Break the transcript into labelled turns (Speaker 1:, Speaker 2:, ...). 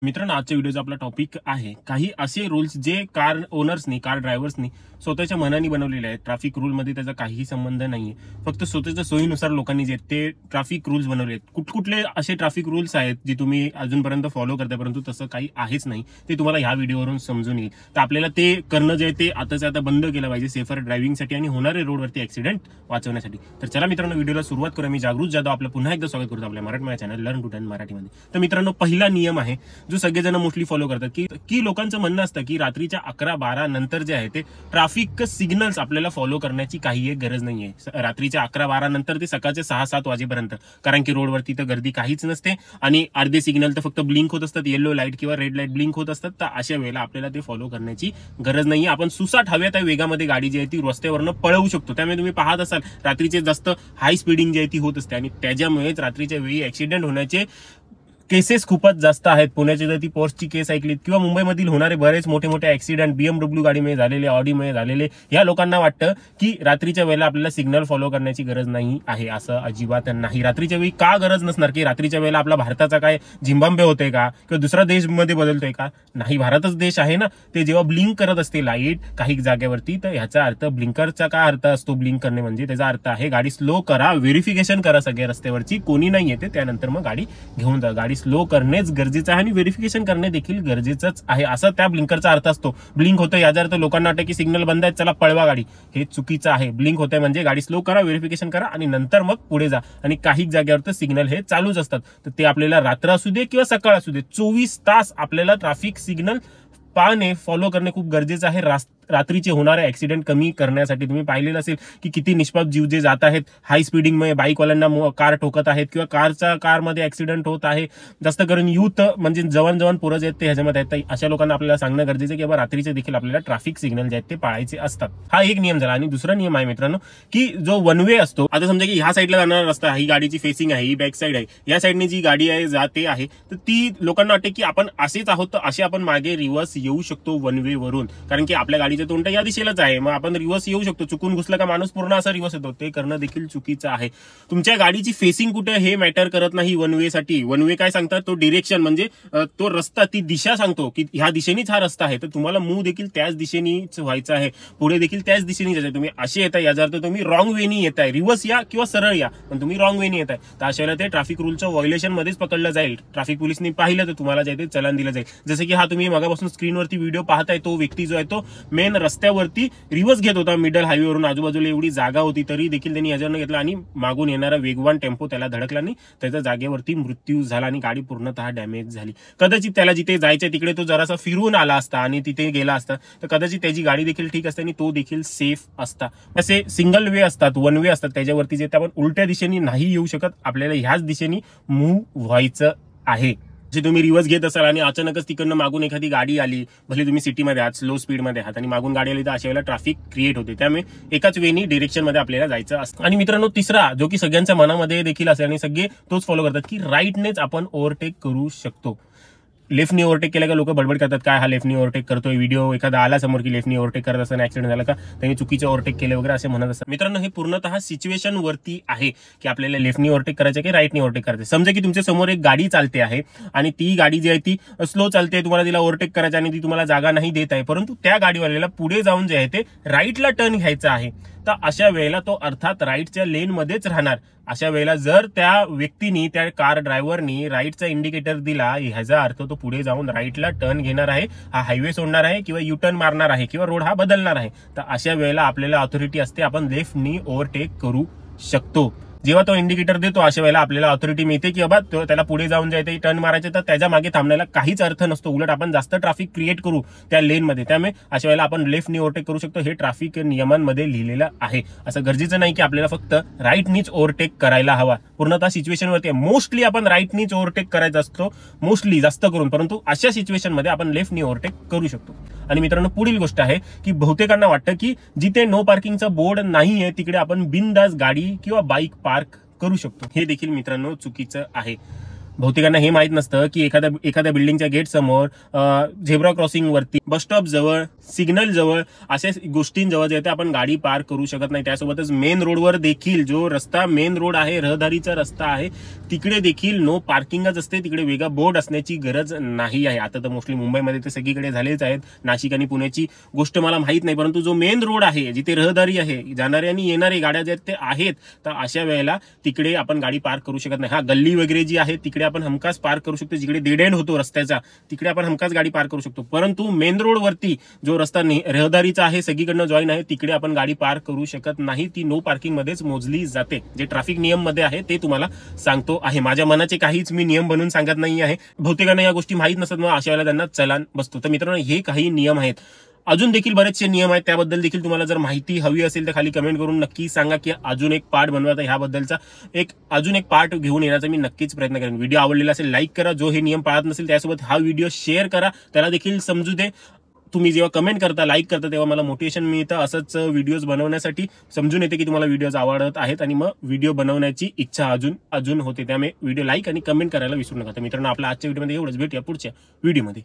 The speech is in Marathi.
Speaker 1: मित्रांनो, आजच्या व्हिडिओचा आपला टॉपिक आहे काही असे रूल्स जे कार ओनर्सनी, कार ड्रायव्हर्सनी स्वतःच्या मनाने बनवलेले आहेत. ट्रॅफिक रूलमध्ये त्याचा काहीही संबंध नाहीये. फक्त स्वतःच्या सोयीनुसार लोकांनी जे ते ट्रॅफिक रूल्स बनवले आहेत. कुठकुठले असे ट्रॅफिक रूल्स आहेत जे तुम्ही अजूनपर्यंत फॉलो करताय, परंतु तसं काही आहेच नाही, ते तुम्हाला ह्या व्हिडिओवरून समजून येईल. तर आपल्याला ते करणं जे ते आता बंद केलं पाहिजे, सेफर ड्रायव्हिंगसाठी आणि होणारे रोडवरती ऍक्सिडेंट वाचवण्यासाठी. तर चला मित्रांनो, व्हिडिओला सुरुवात करूया. मी जागृत जाधव आपलं पुन्हा एकदा स्वागत करतो आपल्या Marathi channel learn to turn मराठीमध्ये. तर मित्रांनो, पहिला नियम आहे जो सगळेजण मोस्टली फॉलो करतात की लोकांचं म्हणणं असतं की रात्रीच्या 11-12 नंतर जे आहे ते ट्रॅफिक सिग्नल्स आपल्याला फॉलो करण्याची काही गरज नाहीये. रात्रीच्या 11-12 नंतर ते सकाळच्या 6-7 वाजेपर्यंत, कारण की रोडवरती तर गर्दी काहीच नसते आणि अर्धे सिग्नल तर फक्त ब्लिंक होत असतात, येलो लाईट किंवा रेड लाईट ब्लिंक होत असतात. तर अशा वेळेला आपल्याला ते फॉलो करण्याची गरज नाहीये. आपण सुसाट हव्या त्या वेगामध्ये गाडी जी आहे ती रस्त्यावरनं पळवू शकतो. त्यामुळे तुम्ही पाहत असाल रात्रीचे जास्त हाय स्पीडिंग जी आहे ती होत असते आणि त्याच्यामुळेच रात्रीच्या वेळी ऍक्सिडेंट होण्याचे केसेस खूपच जास्त आहेत. पुण्याची जर ती पोर्सची केस ऐकलीत किंवा मुंबईमधील होणारे बरेच मोठे मोठे ऍक्सिडेंट BMW गाडीमुळे झालेले, ऑडीमुळे झालेले, या लोकांना वाटतं की रात्रीच्या वेळेला आपल्याला सिग्नल फॉलो करण्याची गरज नाही आहे. असं अजिबात नाही. रात्रीच्या वेळी का गरज नसणार? की रात्रीच्या वेळेला आपला भारताचा काय झिम्बाब्वे होतोय का किंवा दुसरा देशमध्ये बदलतोय का? नाही, भारतच देश आहे ना. ते जेव्हा ब्लिंक करत असते लाईट काही जागेवरती, तर ह्याचा अर्थ, ब्लिंकरचा काय अर्थ असतो ब्लिंक करणे म्हणजे? त्याचा अर्थ आहे गाडी स्लो करा, व्हेरिफिकेशन करा सगळ्या रस्त्यावरची, कोणी नाही येते त्यानंतर मग गाडी घेऊन जा. गाडी स्लो करणेच गरजेचं आहे आणि व्हेरिफिकेशन करणे देखील गरजेचंच आहे, असा त्या ब्लिंकरचा अर्थ असतो. ब्लिंक होतं याचा अर्थ लोकांना वाटतं की सिग्नल बंद आहे, चला पळवा गाडी. हे चुकीचं आहे. ब्लिंक होतंय म्हणजे गाडी स्लो करा, व्हेरिफिकेशन करा आणि नंतर मग पुढे जा. आणि काही जागेवर तर सिग्नल हे चालूच असतात. तर ते आपल्याला रात्र असू दे किंवा सकाळ असू दे, 24 तास आपल्याला ट्रॅफिक सिग्नल पाळणे, फॉलो करणे खूप गरजेचं आहे. रात्रीचे होणारे ऍक्सिडेंट कमी करण्यासाठी. तुम्ही पाहिलेलं असेल की किती निष्पाप जीव जे जात आहेत हाय स्पीडिंगमुळे, बाईकवाल्यांना कार ठोकत आहेत किंवा कारमध्ये ऍक्सिडेंट होत आहे. जास्त करून युथ म्हणजे जवान पोरं जे आहेत ते ह्याच्यामध्ये आहेत. अशा लोकांना आपल्याला सांगणं गरजेचं आहे की रात्रीचे देखील आपल्याला ट्रॅफिक सिग्नल जे आहेत ते पाळायचे असतात. हा एक नियम झाला. आणि दुसरा नियम आहे मित्रांनो की जो वन वे असतो, आता समजा की ह्या साईडला जाणारा रस्ता, ही गाडीची फेसिंग आहे, ही बॅक साईड आहे, या साईडने जी गाडी आहे जाते आहे, तर ती लोकांना वाटते की आपण असेच आहोत, तर असे आपण मागे रिव्हर्स येऊ शकतो वन वे वरून, कारण की आपल्या गाडीचं तोंड या दिशेलाच आहे, मग आपण रिव्हर्स येऊ शकतो. चुकून घुसला का माणूस पूर्ण असा रिव्हर्स येतो. ते करणं देखील चुकीचं आहे. तुमच्या गाडीची फेसिंग कुठे हे मॅटर करत नाही वन वे साठी. वन वे काय सांगतात? तो डिरेक्शन म्हणजे तो रस्ता, ती दिशा सांगतो की ह्या दिशेनेच हा रस्ता आहे, तर तुम्हाला मूव देखील त्याच दिशेनेच व्हायचं आहे, पुढे देखील त्याच दिशेने जायचं. तुम्ही असे येताय याचा अर्थ तुम्ही रॉंग वेनी येताय. रिव्हर्स या किंवा सरळ या, पण तुम्ही रॉंग वेनी येताय, तर अशा वेळेला ते ट्रॅफिक रूलचं व्हायोलेशन मध्येच पकडलं जाईल. ट्रॅफिक पोलिसनी पाहिलं तर तुम्हाला जे ते चलन दिलं जाईल. जसं की हा तुम्ही मगापासून स्क्रीनवरती व्हिडिओ पाहताय, तो व्यक्ती जो आहे तो मेन रस्त्यावरती रिव्हर्स घेत होता मिडल हायवेवरून. आजूबाजूला एवढी जागा होती तरी देखील त्यांनी याच्यानं घेतला आणि मागून येणारा वेगवान टेम्पो त्याला धडकला आणि त्याच्या जागेवरती मृत्यू झाला आणि गाडी पूर्णतः डॅमेज झाली. कदाचित त्याला जिथे जायचं तिकडे तो जरासा फिरून आला असता आणि तिथे गेला असता, तर कदाचित त्याची गाडी देखील ठीक असते आणि तो देखील सेफ असता. असे सिंगल वे असतात, वन वे असतात, त्याच्यावरती जे आपण उलट्या दिशेने नाही येऊ शकत, आपल्याला ह्याच दिशेने मूव्ह व्हायचं आहे. जे तुम्ही रिव्हर्स घेत असाल आणि अचानकच तिकडनं मागून एखादी गाडी आली, भले तुम्ही सिटीमध्ये आहात, स्लो स्पीडमध्ये आहात आणि मागून गाडी आली, तर अशा वेळेला ट्रॅफिक क्रिएट होते. त्यामुळे एकाच वेनी डिरेक्शन मध्ये आपल्याला जायचं असतं. आणि मित्रांनो, तिसरा जो की सगळ्यांच्या मनामध्ये देखील असेल आणि सगळे तोच फॉलो करतात की राईटनेच आपण ओव्हरटेक करू शकतो. लेफ्टनी ओव्हरटेक केलं का लोक बडबड करतात, काय हा लेफ्टनी ओव्हरटेक करतोय, व्हिडिओ एखादा आला समोर की लेफ्टनी ओव्हरटेक करत असताना ऍक्सिडेंट झाला का त्यांनी चुकीचं ओव्हरटेक केलं वगैरे असे म्हणत असतात. मित्रांनो, हे पूर्णतः सिच्युएशन वरती आहे की आपल्याला लेफ्टनी ओव्हरटेक करायचं की राईटनी ओव्हरटेक करायचं. समजा की तुमच्या समोर एक गाडी चालते आहे आणि ती गाडी जी आहे ती स्लो चालते, तुम्हाला तिला ओव्हरटेक करायचं आणि ती तुम्हाला जागा नाही देत आहे, परंतु त्या गाडीवाल्याला पुढे जाऊन जे आहे ते राईटला टर्न घ्यायचा आहे, तर अशा वेळेला तो अर्थात राईटच्या लेन मध्येच राहणार. अशा वेळेला जर त्या व्यक्तीनी, त्या कार ड्रायव्हरनी राईटचा इंडिकेटर दिला, ह्याचा अर्थ तो पुढे जाऊन राईटला टर्न घेणार आहे, हा हायवे सोडणार आहे किंवा यू टर्न मारणार आहे किंवा रोड हा बदलणार आहे. तर अशा वेळेला आपल्याला ऑथॉरिटी असते, आपण लेफ्टनी ओव्हरटेक करू शकतो. जेव्हा तो इंडिकेटर देतो अशा वेळेला आपल्याला ऑथॉरिटी मिळते की बाबा त्याला पुढे जाऊन जायचं, टर्न मारायचं, तर त्याच्या मागे थांबण्याला काहीच अर्थ नसतो. उलट आपण जास्त ट्रॅफिक क्रिएट करू त्या लेनमध्ये. त्यामुळे अशा वेळेला आपण लेफ्टनी ओव्हरटेक करू शकतो. हे ट्रॅफिक नियमांमध्ये लिहिलेलं आहे. असं गरजेचं नाही की आपल्याला फक्त राईटनीच ओव्हरटेक करायला हवा. पूर्णतः सिच्युएशनवरती मोस्टली आपण राईटनीच ओव्हरटेक करायचा असतो, मोस्टली जास्त करून, परंतु अशा सिच्युएशनमध्ये आपण लेफ्टनी ओव्हरटेक करू शकतो. आणि मित्रांनो, पुढील गोष्ट आहे की बहुतेकांना वाटतं की जिथे नो पार्किंगचा बोर्ड नाहीये तिकडे आपण बिनधास्त गाडी किंवा बाईक पार्क करू शकतो. हे देखील मित्रांनो चुकीचं आहे. बहुतेकांना हे माहित नसतं की एखाद्या बिल्डिंगच्या गेट समोर, झेब्रा क्रॉसिंग वरती, बस स्टॉप जवळ, सिग्नल जवळ अशा गोष्टींजवळ जे आपण गाडी पार्क करू शकत नाही. त्यासोबतच मेन रोडवर देखील, जो रस्ता मेन रोड आहे, रहदारीचा रस्ता आहे, तिकडे देखील नो पार्किंगच असते. तिकडे वेगळा बोर्ड असण्याची गरज नाही आहे. आता तर मोस्टली मुंबईमध्ये ते सगळीकडे झालेच आहेत. नाशिक आणि पुण्याची गोष्ट मला माहित नाही, परंतु जो मेन रोड आहे, जिथे रहदारी आहे, जाणारे आणि येणारे गाड्या जे ते आहेत, तर अशा वेळेला तिकडे आपण गाडी पार्क करू शकत नाही. हा, गल्ली वगैरे जी आहे तिकडे आपण हमखास पार्क करू शकतो. जिकडे डेड एंड होतो रस्त्याचा तिकडे आपण हमखास गाडी पार्क करू शकतो. परंतु मेन रोड वरती जो रस्ता रहदारीचा आहे, सगळीकडनं जॉईन आहे, तिकडे आपण गाडी पार्क करू शकत नाही. ती नो पार्किंग मध्येच मोजली जाते. जे ट्रॅफिक नियम मध्ये आहे ते तुम्हाला सांगतो आहे. माझ्या मनाचे काहीच मी नियम बनवून सांगत नाही आहे. बहुतेकांना या गोष्टी माहित नसतात, मग अशा वेळेला त्यांना चलान बसतो. तर मित्रांनो, हे काही नियम आहेत. अजून देखील बरेचसे नियम आहेत, त्याबद्दल देखील तुम्हाला जर माहिती हवी असेल तर खाली कमेंट करून नक्की सांगा की अजून एक पार्ट बनवायचा. ह्याबद्दलचा अजून एक पार्ट घेऊन येण्याचा मी नक्कीच प्रयत्न करेन. व्हिडिओ आवडलेला असेल लाईक करा. जो हे नियम पाळत नसेल त्यासोबत हा व्हिडिओ शेअर करा, त्याला देखील समजू दे. तुम्ही जेव्हा कमेंट करता, लाईक करता, तेव्हा मला मोटिवेशन मिळतं असंच व्हिडिओज बनवण्यासाठी. समजून येते की तुम्हाला व्हिडिओज आवडत आहेत आणि मग व्हिडिओ बनवण्याची इच्छा अजून होते. त्यामुळे व्हिडिओ लाईक आणि कमेंट करायला विसरू नका. तर मित्रांनो, आपल्या आजच्या व्हिडिओमध्ये एवढंच. भेटूया पुढच्या व्हिडिओमध्ये.